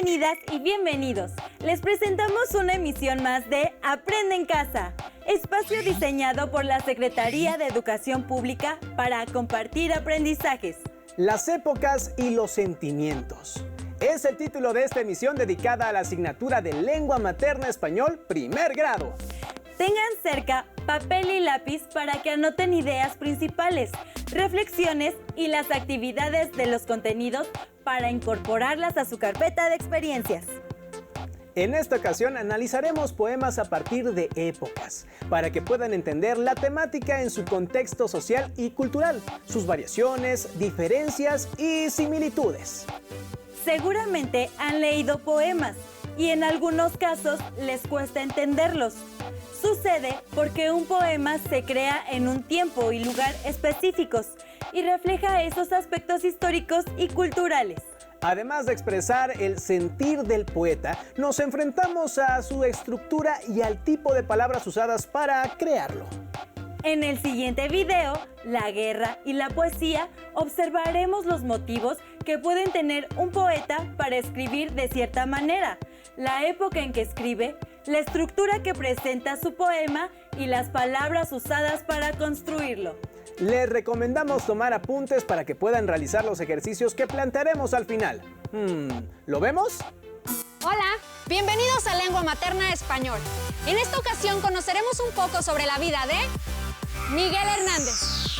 Bienvenidas y bienvenidos. Les presentamos una emisión más de Aprende en Casa, espacio diseñado por la Secretaría de Educación Pública para compartir aprendizajes. Las épocas y los sentimientos. Es el título de esta emisión dedicada a la asignatura de Lengua Materna Español, primer grado. Tengan cerca papel y lápiz para que anoten ideas principales, reflexiones y las actividades de los contenidos para incorporarlas a su carpeta de experiencias. En esta ocasión analizaremos poemas a partir de épocas, para que puedan entender la temática en su contexto social y cultural, sus variaciones, diferencias y similitudes. Seguramente han leído poemas y en algunos casos les cuesta entenderlos. Sucede porque un poema se crea en un tiempo y lugar específicos y refleja esos aspectos históricos y culturales. Además de expresar el sentir del poeta, nos enfrentamos a su estructura y al tipo de palabras usadas para crearlo. En el siguiente video, La guerra y la poesía, observaremos los motivos que pueden tener un poeta para escribir de cierta manera, la época en que escribe, la estructura que presenta su poema y las palabras usadas para construirlo. Les recomendamos tomar apuntes para que puedan realizar los ejercicios que plantearemos al final. ¿Lo vemos? Hola, bienvenidos a Lengua Materna Español. En esta ocasión conoceremos un poco sobre la vida de Miguel Hernández,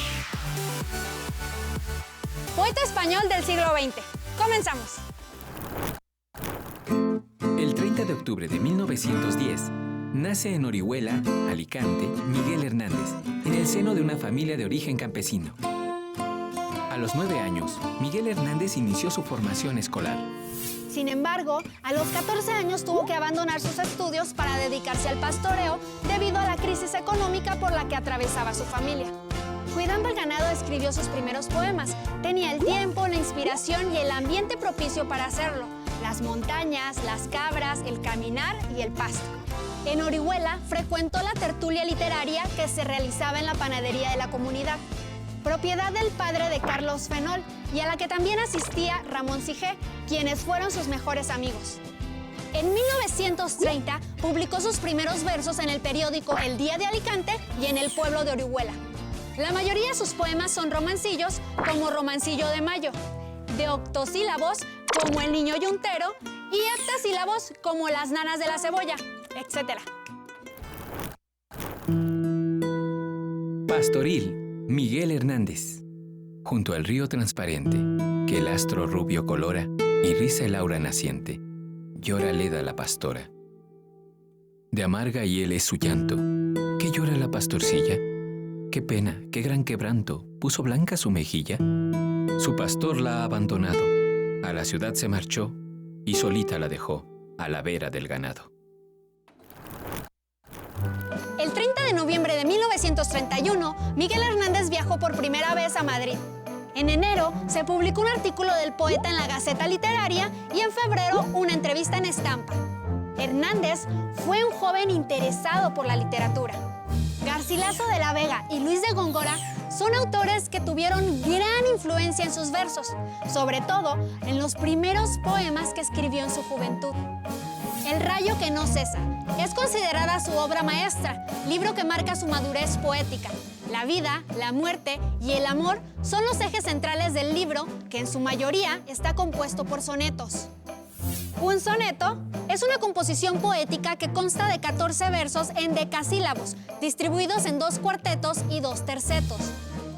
poeta español del siglo XX. Comenzamos. El 30 de octubre de 1910, nace en Orihuela, Alicante, Miguel Hernández, en el seno de una familia de origen campesino. A los 9 años, Miguel Hernández inició su formación escolar. Sin embargo, a los 14 años tuvo que abandonar sus estudios para dedicarse al pastoreo debido a la crisis económica por la que atravesaba su familia. Cuidando el ganado escribió sus primeros poemas. Tenía el tiempo, la inspiración y el ambiente propicio para hacerlo. Las montañas, las cabras, el caminar y el pasto. En Orihuela frecuentó la tertulia literaria que se realizaba en la panadería de la comunidad, propiedad del padre de Carlos Fenol, y a la que también asistía Ramón Sige, quienes fueron sus mejores amigos. En 1930 publicó sus primeros versos en el periódico El Día de Alicante y en el pueblo de Orihuela. La mayoría de sus poemas son romancillos, como Romancillo de Mayo, de octosílabos, como El Niño Yuntero, y heptasílabos, como Las Nanas de la Cebolla, etc. Pastoril, Miguel Hernández. Junto al río transparente, que el astro rubio colora y riza el aura naciente, llora Leda la pastora. De amarga hiel es su llanto, ¿qué llora la pastorcilla? Qué pena, qué gran quebranto, puso blanca su mejilla. Su pastor la ha abandonado, a la ciudad se marchó y solita la dejó a la vera del ganado. El 30 de noviembre de 1931, Miguel Hernández viajó por primera vez a Madrid. En enero se publicó un artículo del poeta en la Gaceta Literaria y en febrero una entrevista en Estampa. Hernández fue un joven interesado por la literatura. Garcilaso de la Vega y Luis de Góngora son autores que tuvieron gran influencia en sus versos, sobre todo en los primeros poemas que escribió en su juventud. El rayo que no cesa es considerada su obra maestra, libro que marca su madurez poética. La vida, la muerte y el amor son los ejes centrales del libro, que en su mayoría está compuesto por sonetos. Un soneto es una composición poética que consta de 14 versos en decasílabos, distribuidos en 2 cuartetos y 2 tercetos.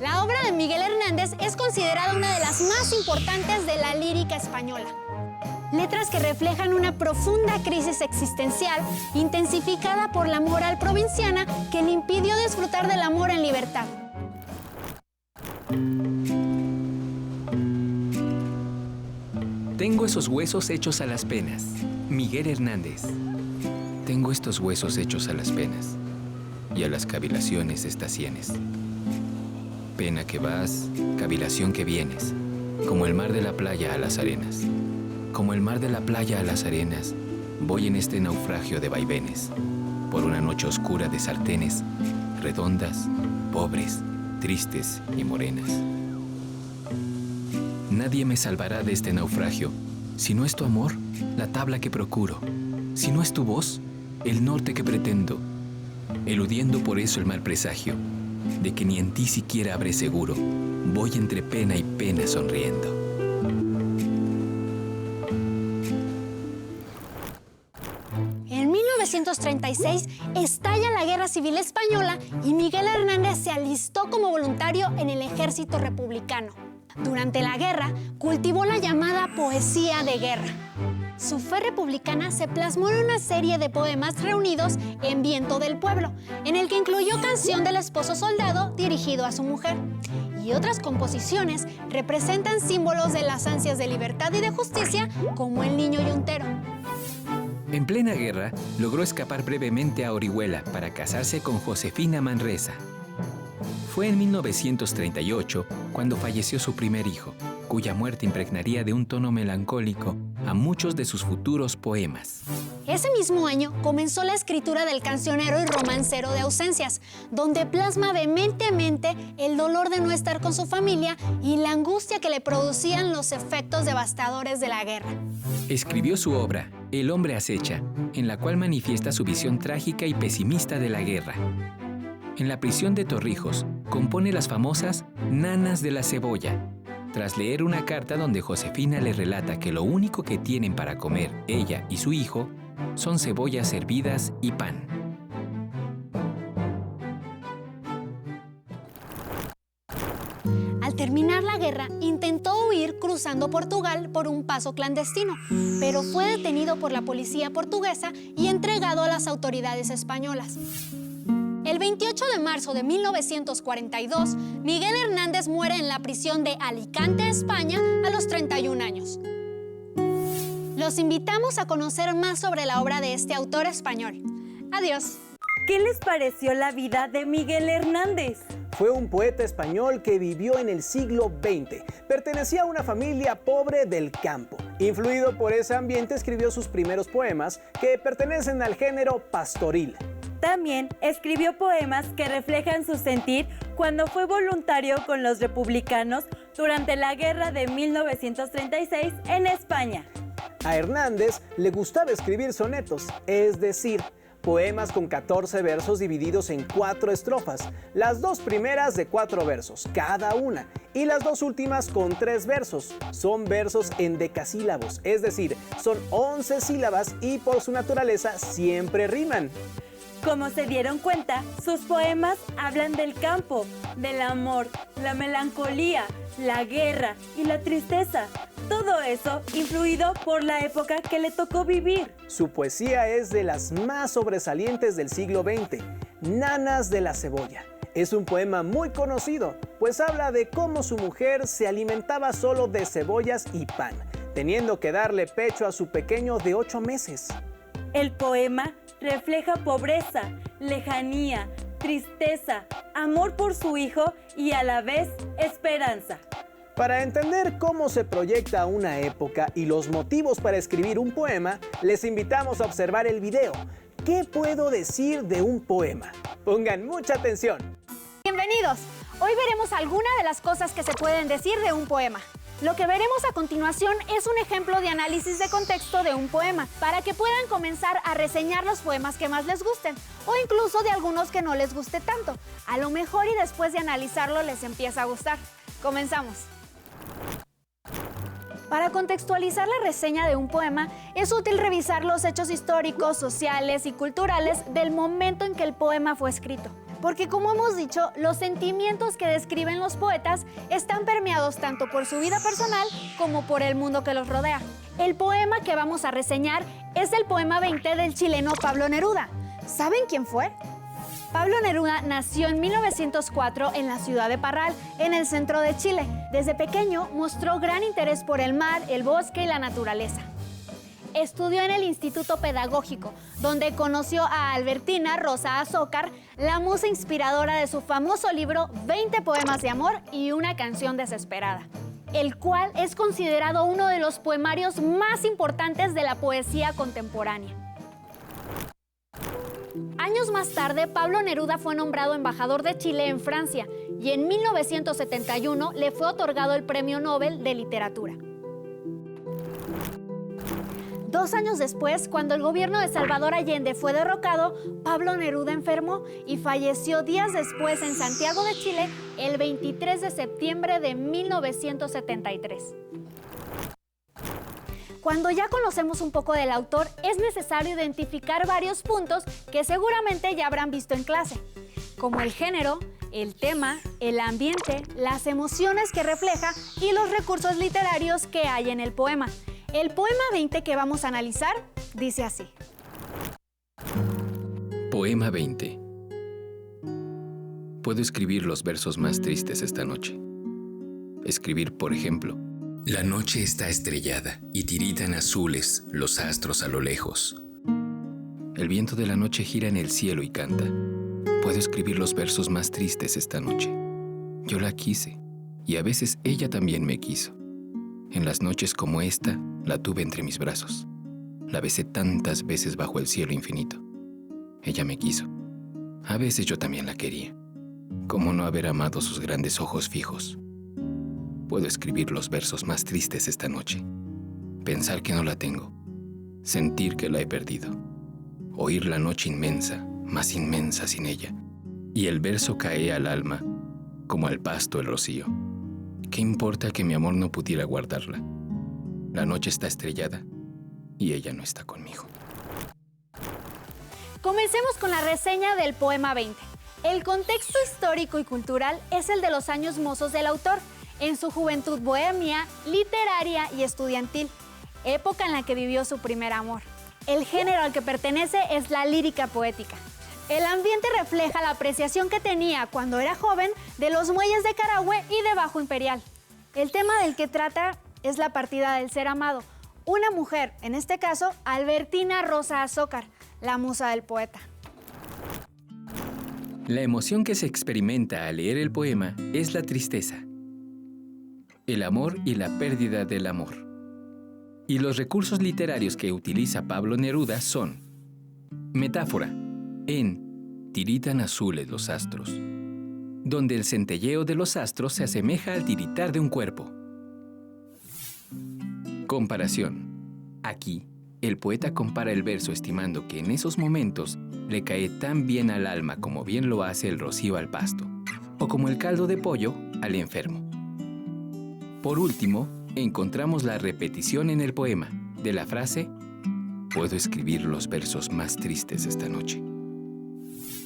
La obra de Miguel Hernández es considerada una de las más importantes de la lírica española. Letras que reflejan una profunda crisis existencial, intensificada por la moral provinciana que le impidió disfrutar del amor en libertad. Tengo esos huesos hechos a las penas. Miguel Hernández. Tengo estos huesos hechos a las penas y a las cavilaciones estas sienes. Pena que vas, cavilación que vienes, como el mar de la playa a las arenas. Como el mar de la playa a las arenas, voy en este naufragio de vaivenes, por una noche oscura de sartenes, redondas, pobres, tristes y morenas. Nadie me salvará de este naufragio, Si no es tu amor, la tabla que procuro. Si no es tu voz, el norte que pretendo. Eludiendo por eso el mal presagio, de que ni en ti siquiera habré seguro. Voy entre pena y pena sonriendo. En 1936 estalla la Guerra Civil Española y Miguel Hernández se alistó como voluntario en el ejército republicano. Durante la guerra, cultivó la llamada poesía de guerra. Su fe republicana se plasmó en una serie de poemas reunidos en Viento del Pueblo, en el que incluyó Canción del Esposo Soldado dirigido a su mujer. Y otras composiciones representan símbolos de las ansias de libertad y de justicia, como el niño yuntero. En plena guerra, logró escapar brevemente a Orihuela para casarse con Josefina Manresa. Fue en 1938 cuando falleció su primer hijo, cuya muerte impregnaría de un tono melancólico a muchos de sus futuros poemas. Ese mismo año comenzó la escritura del cancionero y romancero de ausencias, donde plasma vehementemente el dolor de no estar con su familia y la angustia que le producían los efectos devastadores de la guerra. Escribió su obra, El hombre acecha, en la cual manifiesta su visión trágica y pesimista de la guerra. En la prisión de Torrijos, compone las famosas Nanas de la Cebolla, tras leer una carta donde Josefina le relata que lo único que tienen para comer ella y su hijo son cebollas hervidas y pan. Al terminar la guerra, intentó huir cruzando Portugal por un paso clandestino, pero fue detenido por la policía portuguesa y entregado a las autoridades españolas. El 28 de marzo de 1942, Miguel Hernández muere en la prisión de Alicante, España, a los 31 años. Los invitamos a conocer más sobre la obra de este autor español. Adiós. ¿Qué les pareció la vida de Miguel Hernández? Fue un poeta español que vivió en el siglo XX. Pertenecía a una familia pobre del campo. Influido por ese ambiente, escribió sus primeros poemas que pertenecen al género pastoril. También escribió poemas que reflejan su sentir cuando fue voluntario con los republicanos durante la guerra de 1936 en España. A Hernández le gustaba escribir sonetos, es decir, poemas con 14 versos divididos en 4 estrofas, las 2 primeras de 4 versos, cada una, y las 2 últimas con 3 versos. Son versos en decasílabos, es decir, son 11 sílabas y por su naturaleza siempre riman. Como se dieron cuenta, sus poemas hablan del campo, del amor, la melancolía, la guerra y la tristeza. Todo eso influido por la época que le tocó vivir. Su poesía es de las más sobresalientes del siglo XX, Nanas de la Cebolla. Es un poema muy conocido, pues habla de cómo su mujer se alimentaba solo de cebollas y pan, teniendo que darle pecho a su pequeño de 8 meses. El poema refleja pobreza, lejanía, tristeza, amor por su hijo y a la vez esperanza. Para entender cómo se proyecta una época y los motivos para escribir un poema, les invitamos a observar el video. ¿Qué puedo decir de un poema? Pongan mucha atención. Bienvenidos. Hoy veremos algunas de las cosas que se pueden decir de un poema. Lo que veremos a continuación es un ejemplo de análisis de contexto de un poema, para que puedan comenzar a reseñar los poemas que más les gusten, o incluso de algunos que no les guste tanto. A lo mejor y después de analizarlo les empieza a gustar. Comenzamos. Para contextualizar la reseña de un poema, es útil revisar los hechos históricos, sociales y culturales del momento en que el poema fue escrito. Porque, como hemos dicho, los sentimientos que describen los poetas están permeados tanto por su vida personal como por el mundo que los rodea. El poema que vamos a reseñar es el poema 20 del chileno Pablo Neruda. ¿Saben quién fue? Pablo Neruda nació en 1904 en la ciudad de Parral, en el centro de Chile. Desde pequeño mostró gran interés por el mar, el bosque y la naturaleza. Estudió en el Instituto Pedagógico, donde conoció a Albertina Rosa Azócar, la musa inspiradora de su famoso libro 20 poemas de amor y una canción desesperada, el cual es considerado uno de los poemarios más importantes de la poesía contemporánea. Años más tarde, Pablo Neruda fue nombrado embajador de Chile en Francia y en 1971 le fue otorgado el Premio Nobel de Literatura. 2 años después, cuando el gobierno de Salvador Allende fue derrocado, Pablo Neruda enfermó y falleció días después en Santiago de Chile, el 23 de septiembre de 1973. Cuando ya conocemos un poco del autor, es necesario identificar varios puntos que seguramente ya habrán visto en clase, como el género, el tema, el ambiente, las emociones que refleja y los recursos literarios que hay en el poema. El poema 20 que vamos a analizar dice así. Poema 20. Puedo escribir los versos más tristes esta noche. Escribir, por ejemplo: la noche está estrellada y tiritan azules los astros a lo lejos. El viento de la noche gira en el cielo y canta. Puedo escribir los versos más tristes esta noche. Yo la quise, y a veces ella también me quiso. En las noches como esta, la tuve entre mis brazos. La besé tantas veces bajo el cielo infinito. Ella me quiso. A veces yo también la quería. ¿Cómo no haber amado sus grandes ojos fijos? Puedo escribir los versos más tristes esta noche. Pensar que no la tengo. Sentir que la he perdido. Oír la noche inmensa, más inmensa sin ella. Y el verso cae al alma, como al pasto el rocío. ¿Qué importa que mi amor no pudiera guardarla? La noche está estrellada y ella no está conmigo. Comencemos con la reseña del poema 20. El contexto histórico y cultural es el de los años mozos del autor, en su juventud bohemia, literaria y estudiantil, época en la que vivió su primer amor. El género al que pertenece es la lírica poética. El ambiente refleja la apreciación que tenía cuando era joven de los muelles de Carahue y de Bajo Imperial. El tema del que trata es la partida del ser amado, una mujer, en este caso, Albertina Rosa Azócar, la musa del poeta. La emoción que se experimenta al leer el poema es la tristeza, el amor y la pérdida del amor. Y los recursos literarios que utiliza Pablo Neruda son: metáfora, en tiritan azules los astros, donde el centelleo de los astros se asemeja al tiritar de un cuerpo. Comparación. Aquí, el poeta compara el verso estimando que en esos momentos le cae tan bien al alma como bien lo hace el rocío al pasto, o como el caldo de pollo al enfermo. Por último, encontramos la repetición en el poema de la frase: puedo escribir los versos más tristes esta noche.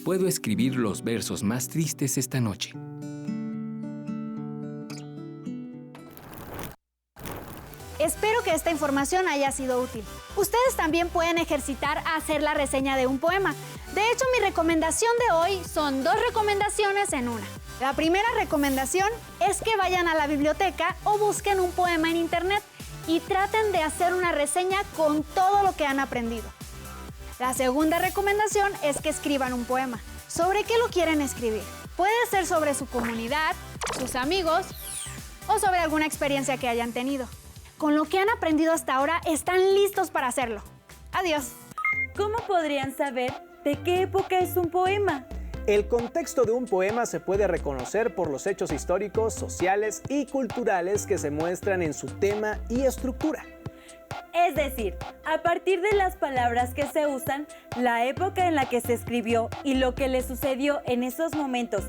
Puedo escribir los versos más tristes esta noche. Espero que esta información haya sido útil. Ustedes también pueden ejercitar a hacer la reseña de un poema. De hecho, mi recomendación de hoy son 2 recomendaciones en una. La primera recomendación es que vayan a la biblioteca o busquen un poema en internet y traten de hacer una reseña con todo lo que han aprendido. La segunda recomendación es que escriban un poema. ¿Sobre qué lo quieren escribir? Puede ser sobre su comunidad, sus amigos o sobre alguna experiencia que hayan tenido. Con lo que han aprendido hasta ahora, están listos para hacerlo. Adiós. ¿Cómo podrían saber de qué época es un poema? El contexto de un poema se puede reconocer por los hechos históricos, sociales y culturales que se muestran en su tema y estructura. Es decir, a partir de las palabras que se usan, la época en la que se escribió y lo que le sucedió en esos momentos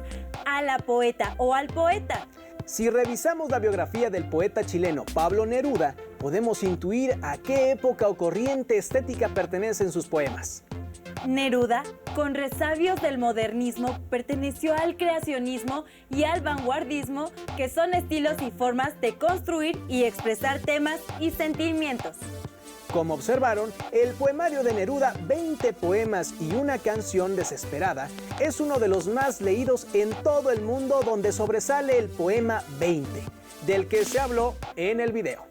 a la poeta o al poeta. Si revisamos la biografía del poeta chileno Pablo Neruda, podemos intuir a qué época o corriente estética pertenecen sus poemas. Neruda, con resabios del modernismo, perteneció al creacionismo y al vanguardismo, que son estilos y formas de construir y expresar temas y sentimientos. Como observaron, el poemario de Neruda, 20 poemas y una canción desesperada, es uno de los más leídos en todo el mundo, donde sobresale el poema 20, del que se habló en el video.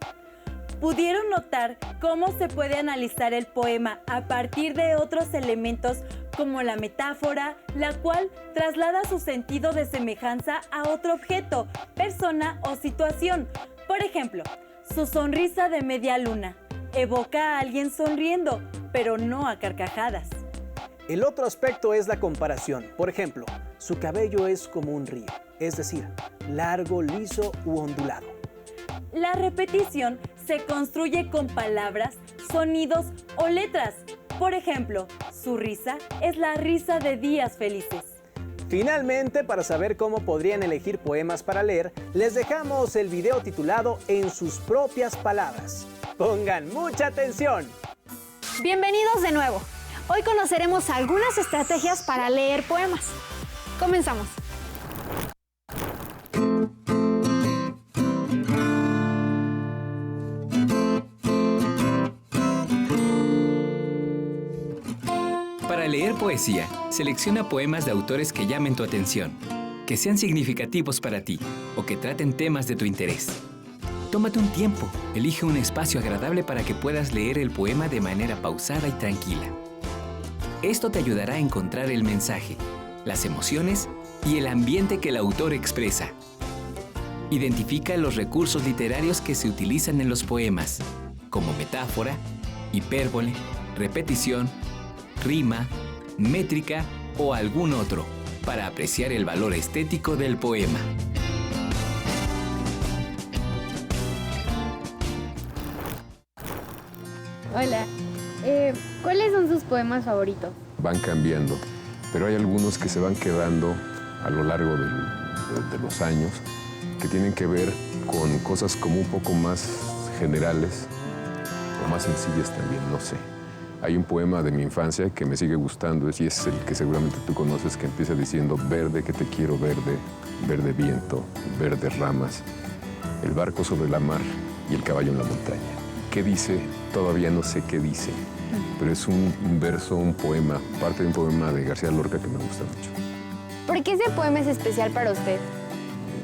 ¿Pudieron notar cómo se puede analizar el poema a partir de otros elementos como la metáfora, la cual traslada su sentido de semejanza a otro objeto, persona o situación? Por ejemplo, su sonrisa de media luna evoca a alguien sonriendo, pero no a carcajadas. El otro aspecto es la comparación. Por ejemplo, su cabello es como un río, es decir, largo, liso u ondulado. La repetición se construye con palabras sonidos o letras. Por ejemplo, su risa es la risa de días felices. Finalmente, para saber cómo podrían elegir poemas para leer, les dejamos el video titulado En sus propias palabras. Pongan mucha atención. Bienvenidos de nuevo. Hoy conoceremos algunas estrategias para leer poemas. Comenzamos. Para leer poesía, selecciona poemas de autores que llamen tu atención, que sean significativos para ti o que traten temas de tu interés. Tómate un tiempo, elige un espacio agradable para que puedas leer el poema de manera pausada y tranquila. Esto te ayudará a encontrar el mensaje, las emociones y el ambiente que el autor expresa. Identifica los recursos literarios que se utilizan en los poemas, como metáfora, hipérbole, repetición, rima, métrica o algún otro, para apreciar el valor estético del poema. Hola, ¿cuáles son sus poemas favoritos? Van cambiando, pero hay algunos que se van quedando a lo largo de los años, que tienen que ver con cosas como un poco más generales o más sencillas también, no sé. Hay un poema de mi infancia que me sigue gustando y es el que seguramente tú conoces, que empieza diciendo: verde que te quiero verde, verde viento, verde ramas, el barco sobre la mar y el caballo en la montaña. ¿Qué dice? Todavía no sé qué dice, pero es un verso, un poema, parte de un poema de García Lorca que me gusta mucho. ¿Por qué ese poema es especial para usted?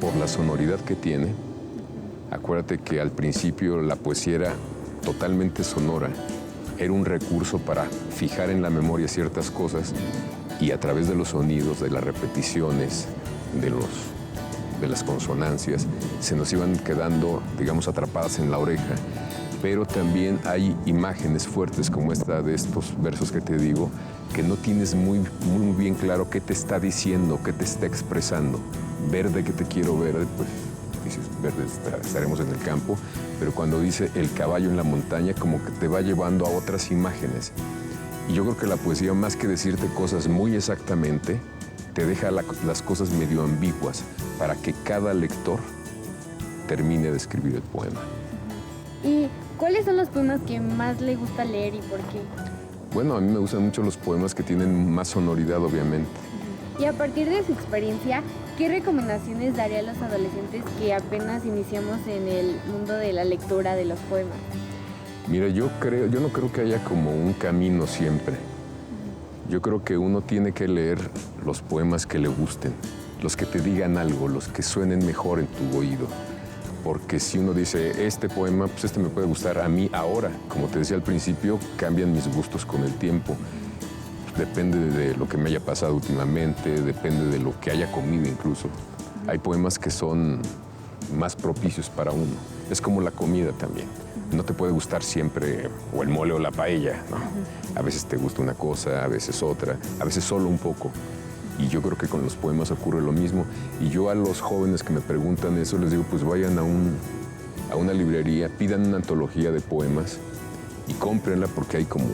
Por la sonoridad que tiene. Acuérdate que al principio la poesía era totalmente sonora. Era un recurso para fijar en la memoria ciertas cosas y a través de los sonidos, de las repeticiones, de las consonancias, se nos iban quedando, digamos, atrapadas en la oreja. Pero también hay imágenes fuertes como esta de estos versos que te digo, que no tienes muy bien claro qué te está diciendo, qué te está expresando. Verde que te quiero verde, pues dices, verde estaremos en el campo, pero cuando dice el caballo en la montaña, como que te va llevando a otras imágenes. Y yo creo que la poesía, más que decirte cosas muy exactamente, te deja las cosas medio ambiguas para que cada lector termine de escribir el poema. ¿Y cuáles son los poemas que más le gusta leer y por qué? Bueno, a mí me gustan mucho los poemas que tienen más sonoridad, obviamente. Y a partir de su experiencia, ¿qué recomendaciones daría a los adolescentes que apenas iniciamos en el mundo de la lectura de los poemas? Mira, yo no creo que haya como un camino siempre. Yo creo que uno tiene que leer los poemas que le gusten, los que te digan algo, los que suenen mejor en tu oído. Porque si uno dice, este poema, pues este me puede gustar a mí ahora. Como te decía al principio, cambian mis gustos con el tiempo. Depende de lo que me haya pasado últimamente, depende de lo que haya comido incluso. Hay poemas que son más propicios para uno. Es como la comida también. No te puede gustar siempre o el mole o la paella, ¿no? A veces te gusta una cosa, a veces otra, a veces solo un poco. Y yo creo que con los poemas ocurre lo mismo. Y yo a los jóvenes que me preguntan eso les digo, pues vayan a una librería, pidan una antología de poemas y cómprenla, porque hay como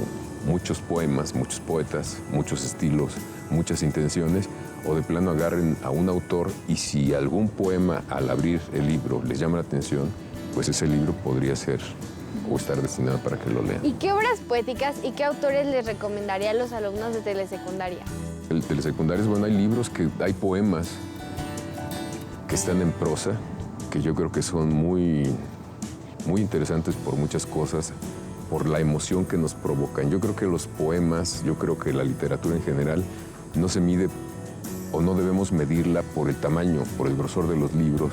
muchos poemas, muchos poetas, muchos estilos, muchas intenciones, o de plano agarren a un autor y si algún poema al abrir el libro les llama la atención, pues ese libro podría ser o estar destinado para que lo lean. ¿Y qué obras poéticas y qué autores les recomendaría a los alumnos de telesecundaria? El telesecundario, bueno, hay poemas que están en prosa, que yo creo que son muy interesantes por muchas cosas, por la emoción que nos provocan. Yo creo que los poemas, yo creo que la literatura en general no se mide o no debemos medirla por el tamaño, por el grosor de los libros,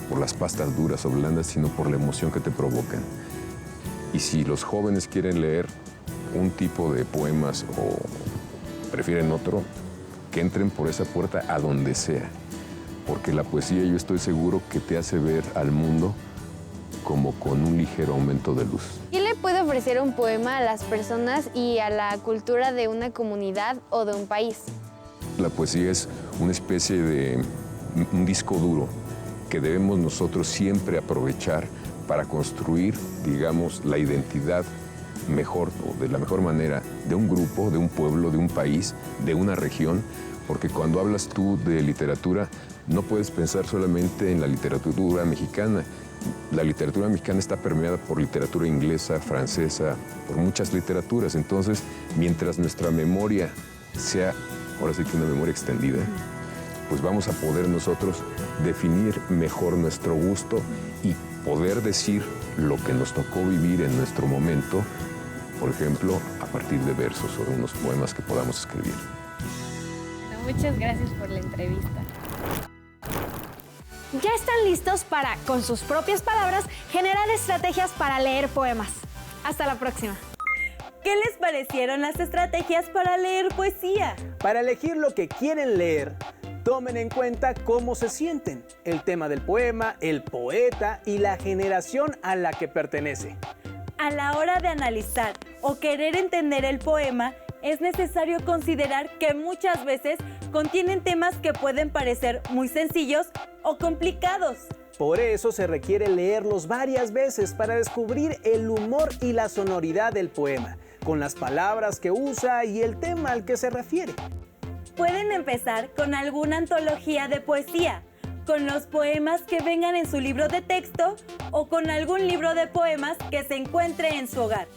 por las pastas duras o blandas, sino por la emoción que te provocan. Y si los jóvenes quieren leer un tipo de poemas o prefieren otro, que entren por esa puerta a donde sea. Porque la poesía, yo estoy seguro que te hace ver al mundo como con un ligero aumento de luz. ¿Qué le puede ofrecer un poema a las personas y a la cultura de una comunidad o de un país? La poesía es una especie de un disco duro que debemos nosotros siempre aprovechar para construir, digamos, la identidad mejor o de la mejor manera de un grupo, de un pueblo, de un país, de una región, porque cuando hablas tú de literatura, no puedes pensar solamente en la literatura mexicana. La literatura mexicana está permeada por literatura inglesa, francesa, por muchas literaturas. Entonces, mientras nuestra memoria sea, ahora sí que una memoria extendida, pues vamos a poder nosotros definir mejor nuestro gusto y poder decir lo que nos tocó vivir en nuestro momento, por ejemplo, a partir de versos o de unos poemas que podamos escribir. Bueno, muchas gracias por la entrevista. Ya están listos para, con sus propias palabras, generar estrategias para leer poemas. Hasta la próxima. ¿Qué les parecieron las estrategias para leer poesía? Para elegir lo que quieren leer, tomen en cuenta cómo se sienten, el tema del poema, el poeta y la generación a la que pertenece. A la hora de analizar o querer entender el poema, es necesario considerar que muchas veces contienen temas que pueden parecer muy sencillos o complicados. Por eso se requiere leerlos varias veces para descubrir el humor y la sonoridad del poema, con las palabras que usa y el tema al que se refiere. Pueden empezar con alguna antología de poesía, con los poemas que vengan en su libro de texto o con algún libro de poemas que se encuentre en su hogar.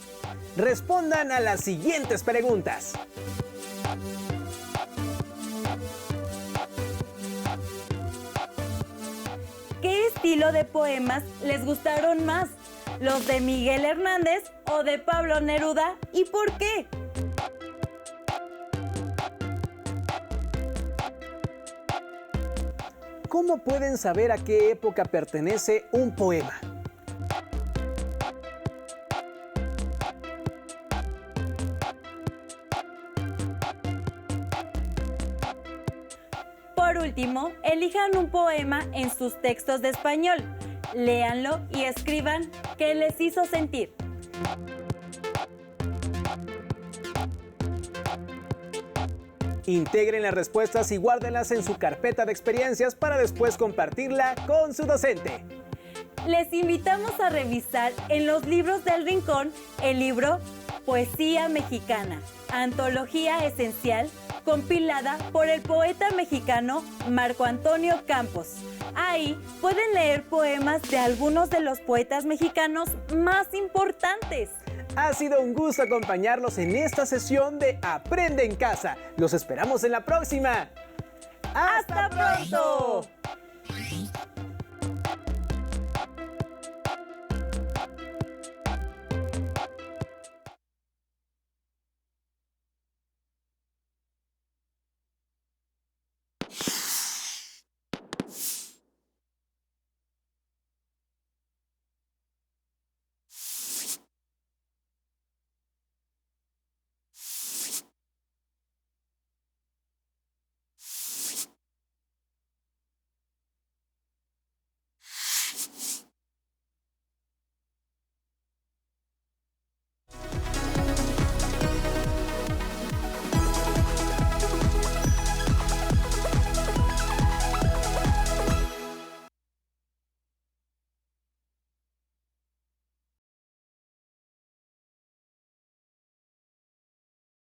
Respondan a las siguientes preguntas. ¿Qué estilo de poemas les gustaron más? ¿Los de Miguel Hernández o de Pablo Neruda? ¿Y por qué? ¿Cómo pueden saber a qué época pertenece un poema? Por último, elijan un poema en sus textos de español. Léanlo y escriban qué les hizo sentir. Integren las respuestas y guárdenlas en su carpeta de experiencias para después compartirla con su docente. Les invitamos a revisar en los libros del Rincón el libro Poesía Mexicana, antología esencial, compilada por el poeta mexicano Marco Antonio Campos. Ahí pueden leer poemas de algunos de los poetas mexicanos más importantes. Ha sido un gusto acompañarlos en esta sesión de Aprende en Casa. Los esperamos en la próxima. ¡Hasta pronto!